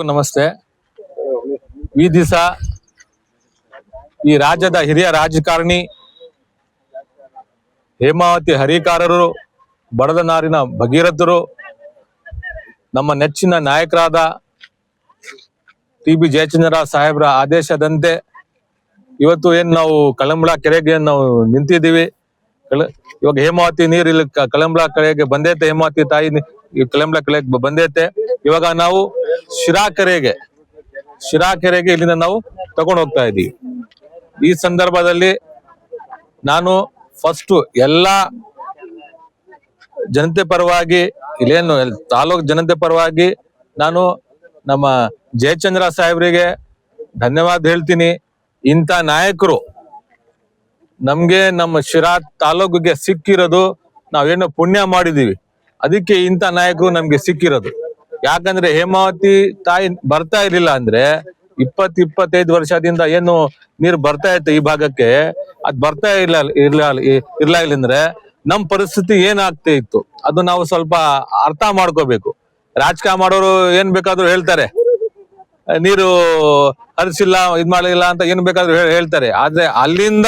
ನಮಸ್ತೆ. ಈ ದಿವಸ ಈ ರಾಜ್ಯದ ಹಿರಿಯ ರಾಜಕಾರಣಿ ಹೇಮಾವತಿ ಹರಿಕಾರರು, ಬಡದ ನಾರಿನ ಭಗೀರಥರು, ನಮ್ಮ ನೆಚ್ಚಿನ ನಾಯಕರಾದ ಟಿ.ಬಿ. ಜಯಚಂದ್ರ ಸಾಹೇಬ್ರ ಆದೇಶದಂತೆ ಇವತ್ತು ಏನ್ ನಾವು ಕಳಂಬಳ ಕೆರೆಗೆ ನಾವು ನಿಂತಿದ್ದೀವಿ. ಇವಾಗ ಹೇಮಾವತಿ ನೀರು ಇಲ್ಲಿ ಕಳಂಬಳ ಕೆರೆಗೆ ಬಂದೈತೆ. ಹೇಮಾವತಿ ತಾಯಿ ಕಳಂಬಳ ಕೆರೆಗೆ ಬಂದೈತೆ. ಇವಾಗ ನಾವು ಶಿರಾ ಕೆರೆಗೆ ಇಲ್ಲಿಂದ ನಾವು ತಗೊಂಡು ಹೋಗ್ತಾ ಇದ್ದೀವಿ. ಈ ಸಂದರ್ಭದಲ್ಲಿ ನಾನು ಫಸ್ಟ್ ಎಲ್ಲಾ ಜನತೆ ಪರವಾಗಿ, ಇಲ್ಲೇನು ತಾಲೂಕ್ ಜನತೆ ಪರವಾಗಿ ನಾನು ನಮ್ಮ ಜಯಚಂದ್ರ ಸಾಹೇಬ್ರಿಗೆ ಧನ್ಯವಾದ ಹೇಳ್ತೀನಿ. ಇಂಥ ನಾಯಕರು ನಮ್ಗೆ ನಮ್ಮ ಶಿರಾ ತಾಲೂಕಿಗೆ ಸಿಕ್ಕಿರೋದು ನಾವೇನೋ ಪುಣ್ಯ ಮಾಡಿದೀವಿ. ಅದಕ್ಕೆ ಇಂಥ ನಾಯಕರು ನಮ್ಗೆ ಸಿಕ್ಕಿರೋದು. ಯಾಕಂದ್ರೆ ಹೇಮಾವತಿ ತಾಯಿ ಬರ್ತಾ ಇರ್ಲಿಲ್ಲ ಅಂದ್ರೆ 20-25 ವರ್ಷದಿಂದ ಏನು ನೀರು ಬರ್ತಾ ಇತ್ತು ಈ ಭಾಗಕ್ಕೆ, ಅದ್ ಬರ್ತಾ ಇರ್ಲಿಲ್ಲ ಅಂದ್ರೆ ನಮ್ ಪರಿಸ್ಥಿತಿ ಏನಾಗ್ತಾ ಇತ್ತು ಅದು ನಾವು ಸ್ವಲ್ಪ ಅರ್ಥ ಮಾಡ್ಕೋಬೇಕು. ರಾಜಕಾರಣ ಮಾಡೋರು ಏನ್ ಬೇಕಾದ್ರೂ ಹೇಳ್ತಾರೆ, ನೀರು ಹರಿಸಿಲ್ಲ, ಇದ್ ಮಾಡಲಿಲ್ಲ ಅಂತ ಏನ್ ಬೇಕಾದ್ರೂ ಹೇಳ್ತಾರೆ. ಆದ್ರೆ ಅಲ್ಲಿಂದ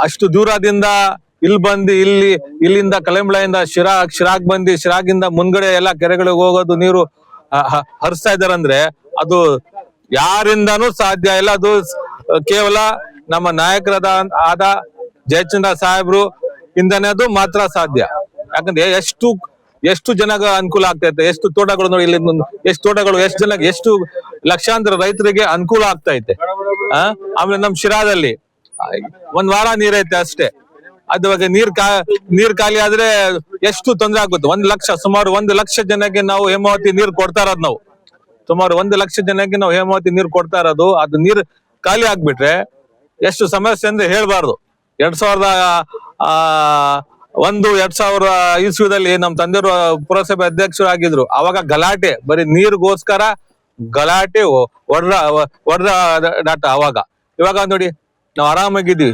ಅಷ್ಟು ದೂರದಿಂದ ಇಲ್ಲಿಂದ ಕಳಂಬಳೆಯಿಂದ ಶಿರಾಗ್ ಬಂದು ಶಿರಾಗಿಂದ ಮುಂದ್ಗಡೆ ಎಲ್ಲಾ ಕೆರೆಗಳಿಗೆ ಹೋಗೋದು, ನೀರು ಹರಿಸ್ತಾ ಇದಾರಂದ್ರೆ ಅದು ಯಾರಿಂದಾನೂ ಸಾಧ್ಯ ಇಲ್ಲ. ಅದು ಕೇವಲ ನಮ್ಮ ನಾಯಕರಾದ ಜಯಚಂದ್ರ ಸಾಹೇಬ್ರು ಇಂದನೇ ಅದು ಮಾತ್ರ ಸಾಧ್ಯ. ಯಾಕಂದ್ರೆ ಎಷ್ಟು ಜನಗ ಅನುಕೂಲ ಆಗ್ತೈತೆ, ಎಷ್ಟು ತೋಟಗಳು ನೋಡಿ, ಇಲ್ಲಿ ಎಷ್ಟು ತೋಟಗಳು, ಎಷ್ಟು ಲಕ್ಷಾಂತರ ರೈತರಿಗೆ ಅನುಕೂಲ ಆಗ್ತಾ ಐತೆ. ಆಮೇಲೆ ನಮ್ ಶಿರಾದಲ್ಲಿ 1 ವಾರ ನೀರೈತೆ ಅಷ್ಟೇ. ಅದ್ವಾಗ ನೀರ್ ಖಾಲಿ ಆದ್ರೆ ಎಷ್ಟು ತೊಂದರೆ ಆಗುತ್ತೆ. ಸುಮಾರು 1 ಲಕ್ಷ ಜನಕ್ಕೆ ನಾವು ಹೇಮಾವತಿ ನೀರು ಕೊಡ್ತಾ ಇರೋದು. ನಾವು ಸುಮಾರು 1 ಲಕ್ಷ ಜನಕ್ಕೆ ನಾವು ಹೇಮಾವತಿ ನೀರು ಕೊಡ್ತಾ ಇರೋದು. ಅದು ನೀರು ಖಾಲಿ ಆಗ್ಬಿಟ್ರೆ ಎಷ್ಟು ಸಮಸ್ಯೆ ಅಂದ್ರೆ ಹೇಳ್ಬಾರ್ದು. 2000 ಇಸ್ವಿದಲ್ಲಿ ನಮ್ ತಂದೆಯವರು ಪುರಸಭೆ ಅಧ್ಯಕ್ಷರು ಆಗಿದ್ರು. ಅವಾಗ ಗಲಾಟೆ, ಬರೀ ನೀರಿಗೋಸ್ಕರ ಗಲಾಟೆ ಹೊಡೆದ ಡಾಟ ಅವಾಗ. ಇವಾಗ ನೋಡಿ ನಾವು ಆರಾಮಾಗಿದ್ದೀವಿ.